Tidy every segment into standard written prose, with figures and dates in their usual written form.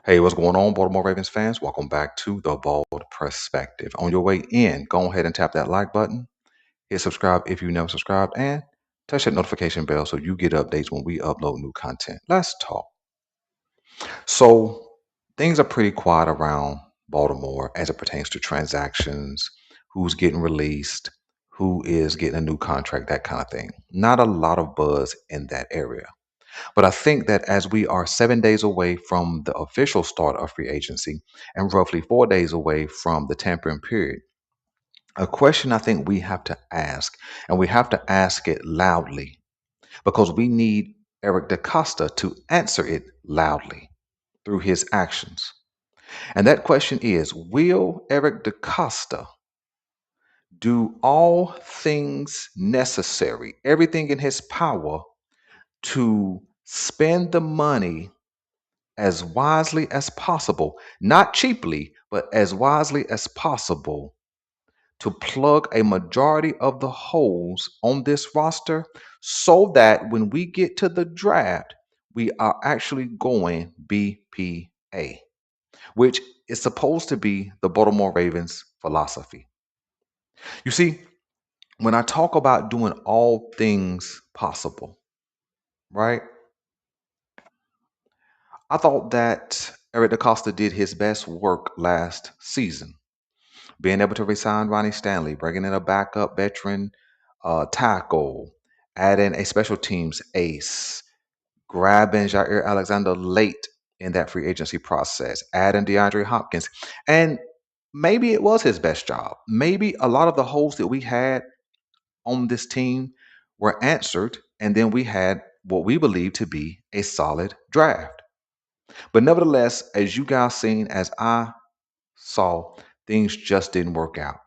Hey, what's going on, Baltimore Ravens fans? Welcome back to The Bold Perspective. On your way in, go ahead and tap that like button, hit subscribe if you never subscribed, and touch that notification bell so you get updates when we upload new content. Let's talk. So, things are pretty quiet around Baltimore as it pertains to transactions, who's getting released, who is getting a new contract, that kind of thing. Not a lot of buzz in that area. But I think that as we are 7 days away from the official start of free agency and roughly 4 days away from the tampering period, a question I think we have to ask, and we have to ask it loudly because we need Eric DeCosta to answer it loudly through his actions. And that question is, will Eric DeCosta do all things necessary, everything in his power to spend the money as wisely as possible, not cheaply, but as wisely as possible to plug a majority of the holes on this roster so that when we get to the draft, we are actually going BPA, which is supposed to be the Baltimore Ravens philosophy. You see, when I talk about doing all things possible, right? I thought that Eric DeCosta did his best work last season, being able to resign Ronnie Stanley, bringing in a backup veteran tackle, adding a special teams ace, grabbing Jair Alexander late in that free agency process, adding DeAndre Hopkins. And maybe it was his best job. Maybe a lot of the holes that we had on this team were answered, and then we had what we believe to be a solid draft. But nevertheless, as you guys seen, as I saw, things just didn't work out.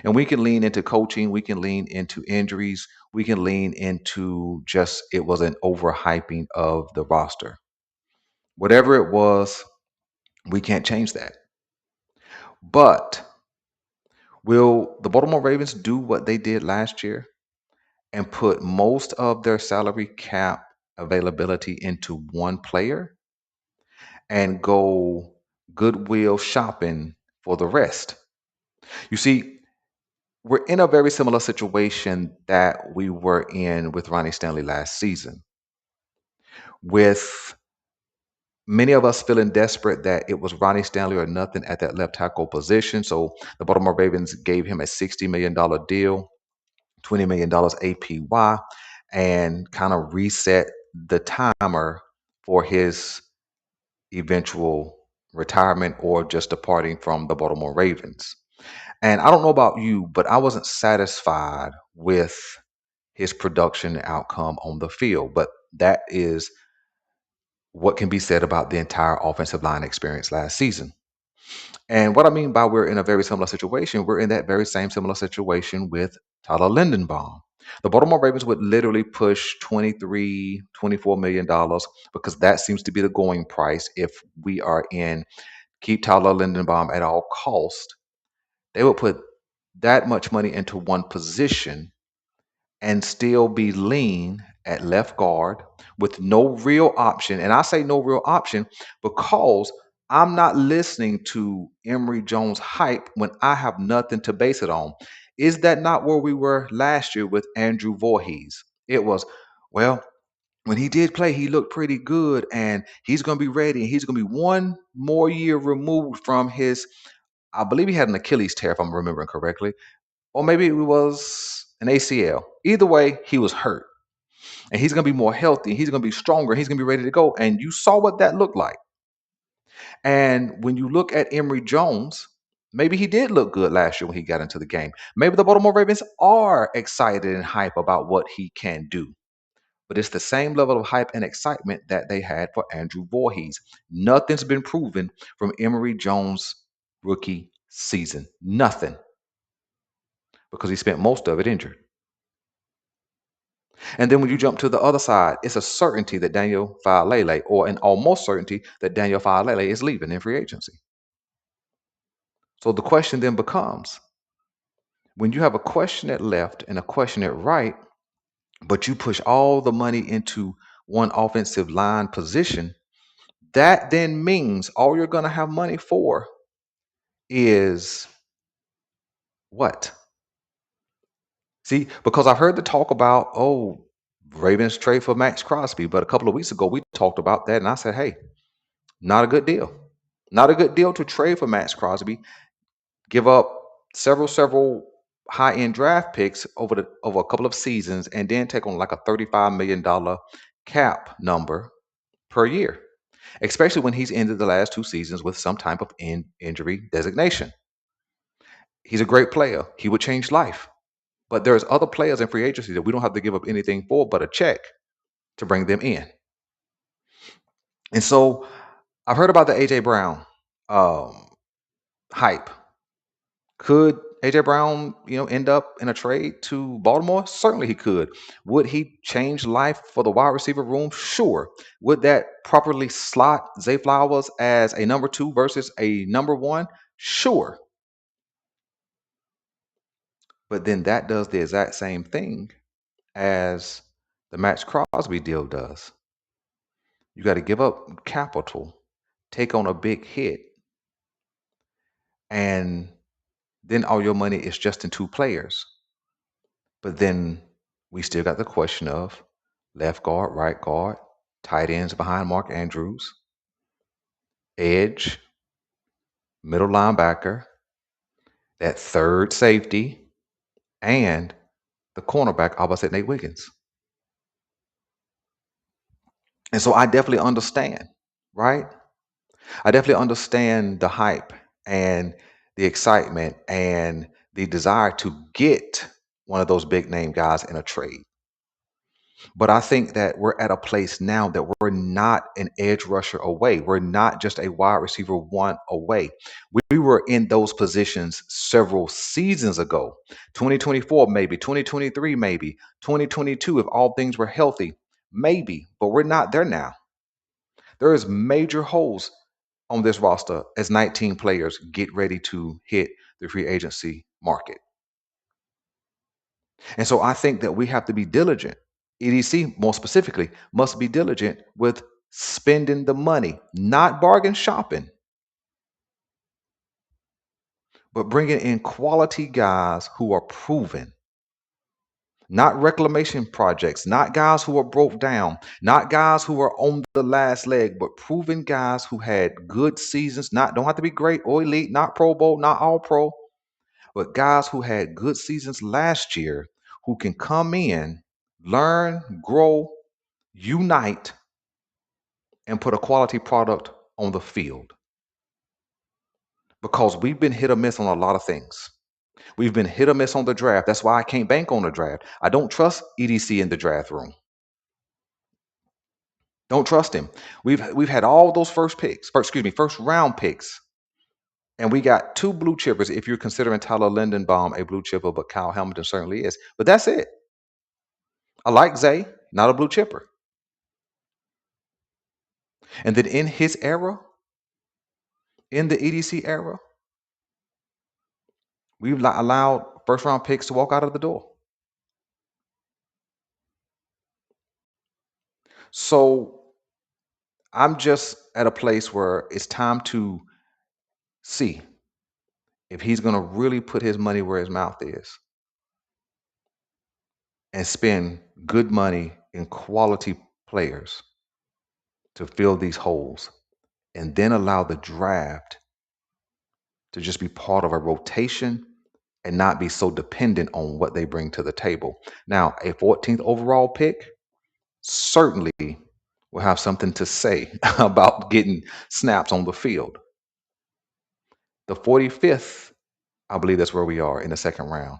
And we can lean into coaching, we can lean into injuries, we can lean into just it was an overhyping of the roster. Whatever it was, we can't change that. But will the Baltimore Ravens do what they did last year and put most of their salary cap availability into one player and go goodwill shopping for the rest? You see, we're in a very similar situation that we were in with Ronnie Stanley last season, with many of us feeling desperate that it was Ronnie Stanley or nothing at that left tackle position. So the Baltimore Ravens gave him a $60 million deal, $20 million APY, and kind of reset the timer for his eventual retirement or just departing from the Baltimore Ravens. And I don't know about you, but I wasn't satisfied with his production outcome on the field. But that is what can be said about the entire offensive line experience last season. And what I mean by we're in a very similar situation, we're in that very same similar situation with Tyler Lindenbaum. The Baltimore Ravens would literally push 23, $24 million because that seems to be the going price if we are in keep Tyler Lindenbaum at all cost. They would put that much money into one position and still be lean at left guard with no real option. And I say no real option because I'm not listening to Emory Jones hype when I have nothing to base it on. Is that not where we were last year with Andrew Voorhees? It was, well, when he did play, he looked pretty good and he's going to be ready. And he's going to be one more year removed from his, I believe he had an Achilles tear, if I'm remembering correctly, or maybe it was an ACL. Either way, he was hurt. And he's going to be more healthy. He's going to be stronger. He's going to be ready to go. And you saw what that looked like. And when you look at Emory Jones, maybe he did look good last year when he got into the game. Maybe the Baltimore Ravens are excited and hype about what he can do. But it's the same level of hype and excitement that they had for Andrew Voorhees. Nothing's been proven from Emory Jones' rookie season. Nothing. Because he spent most of it injured. And then when you jump to the other side, it's a certainty that Daniel Faalele, or an almost certainty that Daniel Faalele is leaving in free agency. So the question then becomes, when you have a question at left and a question at right, but you push all the money into one offensive line position, That then means all you're going to have money for is what? See, because I've heard the talk about, oh, Ravens trade for Max Crosby, but a couple of weeks ago we talked about that, and I said, hey, not a good deal. Not a good deal to trade for Max Crosby. Give up several high-end draft picks over a couple of seasons, and then take on like a $35 million cap number per year, especially when he's ended the last two seasons with some type of injury designation. He's a great player. He would change life. But there's other players in free agency that we don't have to give up anything for but a check to bring them in. And so I've heard about the AJ Brown um, hype. Could AJ Brown, end up in a trade to Baltimore? Certainly he could. Would he change life for the wide receiver room? Sure. Would that properly slot Zay Flowers as a number two versus a number one? Sure. But then that does the exact same thing as the Max Crosby deal does. You got to give up capital, take on a big hit, and then all your money is just in two players. But then we still got the question of left guard, right guard, tight ends behind Mark Andrews, edge, middle linebacker, that third safety, and the cornerback opposite Nate Wiggins. And so I definitely understand, right? I definitely understand the hype and the excitement and the desire to get one of those big name guys in a trade. But I think that we're at a place now that we're not an edge rusher away. We're not just a wide receiver one away. We were in those positions several seasons ago. 2024, maybe, 2023, maybe, 2022, if all things were healthy, maybe, but we're not there now. There is major holes on this roster as 19 players get ready to hit the free agency market. And so I think that we have to be diligent. EDC, more specifically, must be diligent with spending the money, not bargain shopping, but bringing in quality guys who are proven, not reclamation projects, not guys who are broke down, not guys who are on the last leg, but proven guys who had good seasons. Not don't have to be great or elite, not Pro Bowl, not All Pro, but guys who had good seasons last year who can come in, learn, grow, unite, and put a quality product on the field. Because we've been hit or miss on a lot of things. We've been hit or miss on the draft. That's why I can't bank on the draft. I don't trust EDC in the draft room. Don't trust him. We've had all those first round picks. And we got two blue chippers if you're considering Tyler Lindenbaum a blue chipper, but Kyle Hamilton certainly is. But that's it. I like Zay, not a blue chipper. And then in his era, in the EDC era, we've allowed first round picks to walk out of the door. So I'm just at a place where it's time to see if he's going to really put his money where his mouth is and spend good money in quality players to fill these holes, and then allow the draft to just be part of a rotation and not be so dependent on what they bring to the table. Now, a 14th overall pick certainly will have something to say about getting snaps on the field. The 45th, I believe that's where we are in the second round,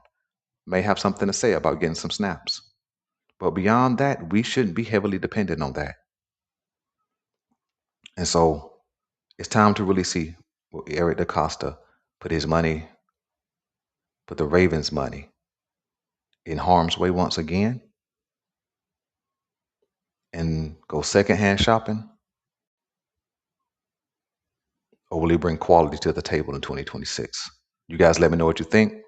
may have something to say about getting some snaps. But beyond that, we shouldn't be heavily dependent on that. And so it's time to really see what Eric DeCosta put the Ravens' money in harm's way once again and go secondhand shopping, or will he bring quality to the table in 2026? You guys let me know what you think.